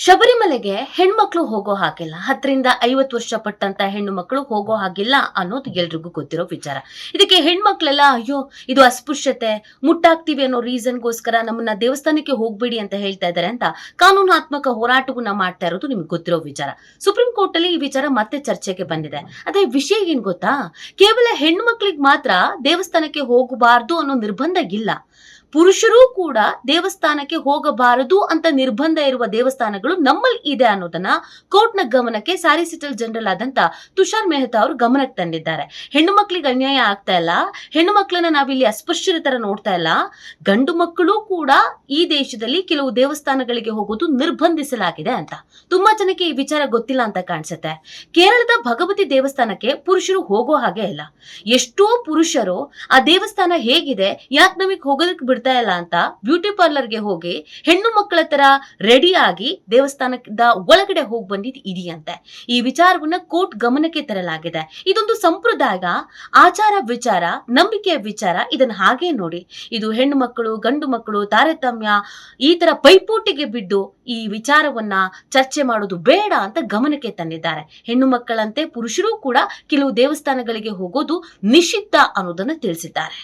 ಶಬರಿಮಲೆಗೆ ಹೆಣ್ಮಕ್ಳು ಹೋಗೋ ಹಾಗಿಲ್ಲ. 10ರಿಂದ 50 ವರ್ಷ ಪಟ್ಟಂತ ಹೆಣ್ಣು ಮಕ್ಕಳು ಹೋಗೋ ಹಾಗಿಲ್ಲ ಅನ್ನೋದು ಎಲ್ರಿಗೂ ಗೊತ್ತಿರೋ ವಿಚಾರ. ಇದಕ್ಕೆ ಹೆಣ್ಮಕ್ಳೆಲ್ಲ ಅಯ್ಯೋ ಇದು ಅಸ್ಪೃಶ್ಯತೆ, ಮುಟ್ಟಾಗ್ತೀವಿ ಅನ್ನೋ ರೀಸನ್ಗೋಸ್ಕರ ನಮ್ಮನ್ನ ದೇವಸ್ಥಾನಕ್ಕೆ ಹೋಗ್ಬೇಡಿ ಅಂತ ಹೇಳ್ತಾ ಇದ್ದಾರೆ ಅಂತ ಕಾನೂನಾತ್ಮಕ ಹೋರಾಟವನ್ನ ಮಾಡ್ತಾ ಇರೋದು ನಿಮ್ಗೆ ಗೊತ್ತಿರೋ ವಿಚಾರ. ಸುಪ್ರೀಂ ಕೋರ್ಟ್ ಅಲ್ಲಿ ಈ ವಿಚಾರ ಮತ್ತೆ ಚರ್ಚೆಗೆ ಬಂದಿದೆ. ಅದೇ ವಿಷಯ ಏನ್ ಗೊತ್ತಾ, ಕೇವಲ ಹೆಣ್ಣು ಮಕ್ಕಳಿಗೆ ಮಾತ್ರ ದೇವಸ್ಥಾನಕ್ಕೆ ಹೋಗಬಾರದು ಅನ್ನೋ ನಿರ್ಬಂಧ ಇಲ್ಲ. ಪುರುಷರೂ ಕೂಡ ದೇವಸ್ಥಾನಕ್ಕೆ ಹೋಗಬಾರದು ಅಂತ ನಿರ್ಬಂಧ ಇರುವ ದೇವಸ್ಥಾನಗಳು ನಮ್ಮಲ್ಲಿ ಇದೆ ಅನ್ನೋದನ್ನ ಕೋರ್ಟ್ನ ಗಮನಕ್ಕೆ ಸಾಲಿಸಿಟರ್ ಜನರಲ್ ಆದಂತ ತುಷಾರ್ ಮೆಹ್ತಾ ಅವರು ಗಮನಕ್ಕೆ ತಂದಿದ್ದಾರೆ. ಹೆಣ್ಣು ಮಕ್ಕಳಿಗೆ ಅನ್ಯಾಯ ಆಗ್ತಾ ಇಲ್ಲ, ಹೆಣ್ಣು ಮಕ್ಕಳನ್ನ ನಾವಿಲ್ಲಿ ಅಸ್ಪೃಶ್ಯರ ತರ ನೋಡ್ತಾ ಇಲ್ಲ, ಗಂಡು ಮಕ್ಕಳು ಕೂಡ ಈ ದೇಶದಲ್ಲಿ ಕೆಲವು ದೇವಸ್ಥಾನಗಳಿಗೆ ಹೋಗೋದು ನಿರ್ಬಂಧಿಸಲಾಗಿದೆ ಅಂತ. ತುಂಬಾ ಜನಕ್ಕೆ ಈ ವಿಚಾರ ಗೊತ್ತಿಲ್ಲ ಅಂತ ಕಾಣಿಸುತ್ತೆ. ಕೇರಳದ ಭಗವತಿ ದೇವಸ್ಥಾನಕ್ಕೆ ಪುರುಷರು ಹೋಗೋ ಹಾಗೆ ಇಲ್ಲ. ಎಷ್ಟೋ ಪುರುಷರು ಆ ದೇವಸ್ಥಾನ ಹೇಗಿದೆ, ಯಾಕೆ ನಮಗೆ ಹೋಗೋದಕ್ಕೆ ಬಿಡ್ತಾ ಇಲ್ಲ ಅಂತ ಬ್ಯೂಟಿ ಪಾರ್ಲರ್ಗೆ ಹೋಗಿ ಹೆಣ್ಣು ಮಕ್ಕಳ ತರ ರೆಡಿ ಆಗಿ ದೇವಸ್ಥಾನದ ಒಳಗಡೆ ಹೋಗಿ ಬಂದಿದ್ದು ಇದೆಯಂತೆ. ಈ ವಿಚಾರವನ್ನ ಕೋರ್ಟ್ ಗಮನಕ್ಕೆ ತರಲಾಗಿದೆ. ಇದೊಂದು ಸಂಪ್ರದಾಯ, ಆಚಾರ ವಿಚಾರ, ನಂಬಿಕೆಯ ವಿಚಾರ. ಇದನ್ನ ಹಾಗೆ ನೋಡಿ. ಇದು ಹೆಣ್ಣು ಮಕ್ಕಳು ಗಂಡು ಮಕ್ಕಳು ತಾರತಮ್ಯ ಈ ತರ ಪೈಪೋಟಿಗೆ ಬಿದ್ದು ಈ ವಿಚಾರವನ್ನ ಚರ್ಚೆ ಮಾಡೋದು ಬೇಡ ಅಂತ ಗಮನಕ್ಕೆ ತಂದಿದ್ದಾರೆ. ಹೆಣ್ಣು ಮಕ್ಕಳಂತೆ ಪುರುಷರು ಕೂಡ ಕೆಲವು ದೇವಸ್ಥಾನಗಳಿಗೆ ಹೋಗೋದು ನಿಷಿದ್ಧ ಅನ್ನೋದನ್ನ ತಿಳಿಸಿದ್ದಾರೆ.